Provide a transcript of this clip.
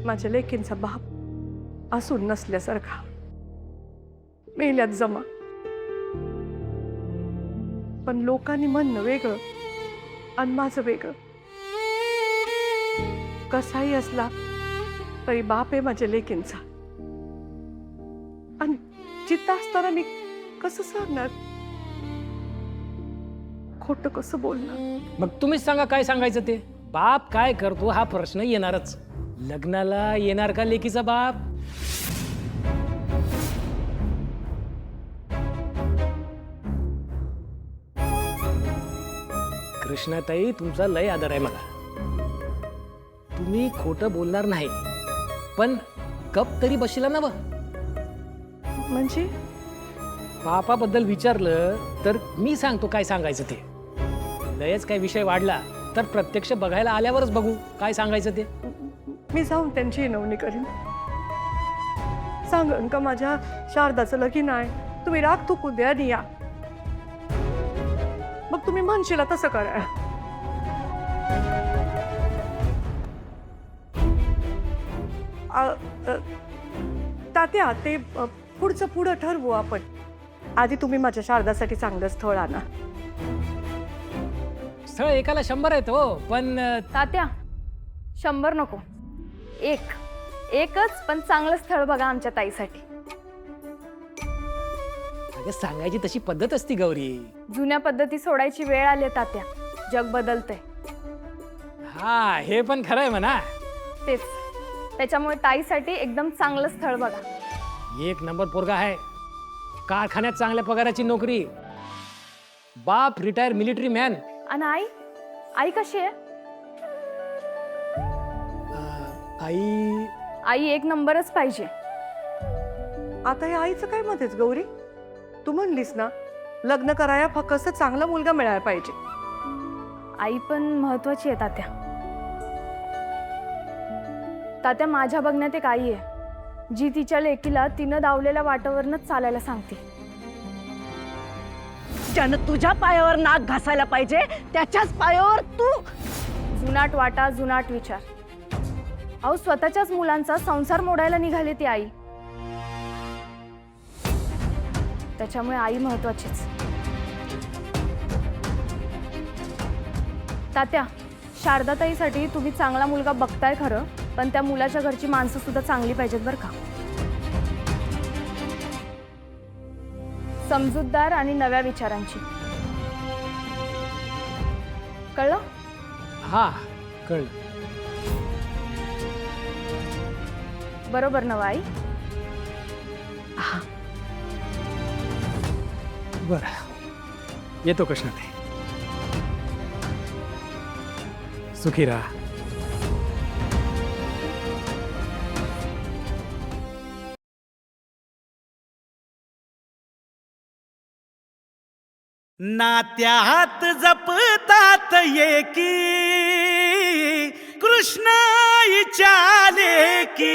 माझ्या लेकींचा बाप असून नसल्यासारखा मेल्यात जमा. पण लोकांनी म्हणणं वेगळं आणि माझं वेगळं. कसाही असला तरी बाप आहे माझ्या लेकींचा. आणि जिथं असताना मी कसं सांगणार, खोटं कसं बोलणार? मग तुम्हीच सांगा काय सांगायचं ते. बाप काय करतो हा प्रश्न येणारच. लग्नाला येणार का लेकीचा बाप? कृष्णाताई, तुमचा लय आदर आहे मला. तुम्ही खोटं बोलणार नाही, पण गप तरी बसला ना. म्हणजे बापाबद्दल विचारलं तर मी सांगतो काय सांगायचं ते. लयच काय विषय वाढला तर प्रत्यक्ष बघायला आल्यावरच बघू काय सांगायचं ते. मी जाऊन त्यांची नवनी करीन. सांगन का माझ्या शारदाचं लगीन आहे, तुम्ही राग थुकू द्या आणि या. मग तुम्ही म्हणशील तसं करा. तात्या, ते पुढचं पुढं ठरवू आपण. आधी तुम्ही माझ्या शारदासाठी चांगलं स्थळ आणा. स्थळ एकाला 100 आहेत हो, पण तात्या 100 नको, एकच पण चांगलं स्थळ बघा आमच्या ताईसाठी. अगं सांगायची तशी पद्धत असती गौरी. जुन्या पद्धती सोडायची वेळ आली तात्या. जग बदलते. हा, हे पण खरं आहे म्हणा. तेच, त्याच्यामुळे ताईसाठी एकदम चांगलं स्थळ बघा. 1 नंबर पोरगा आहे. कारखान्यात चांगल्या पगाराची नोकरी. बाप रिटायर मिलिटरी मॅन. आणि आई कशी आहे? आई आई 1 नंबरच पाहिजे. आता हे आईचं काय मत आहेस गौरी? तू म्हणलीस ना लग्न कराया फक्त चांगला मुलगा मिळायला पाहिजे. आई पण महत्वाची आहे तात्या. तात्या, माझ्या बघण्यात एक आई आहे जी तिच्या लेकीला तिनं दावलेल्या वाटावरनच चालायला सांगते. ज्यानं तुझ्या पायावर नाक घासायला पाहिजे त्याच्याच पायावर तू. जुनाट वाटा, जुनाट विचार. अहो, स्वतःच्याच मुलांचा संसार मोडायला निघाली ती आई. त्याच्यामुळे आई महत्वाचीच. तात्या, शारदाताईसाठी तुम्ही चांगला मुलगा बघताय खरं, पण त्या मुलाच्या घरची माणसं सुद्धा चांगली पाहिजेत बरं का. समजूतदार आणि नव्या विचारांची. कळलं? हा, कळलं. बरोबर ना आई? बरं, येतो कृष्णाताई. सुखी राहा. नात्यात जपतात एकी कृष्णाईच्या लेकी.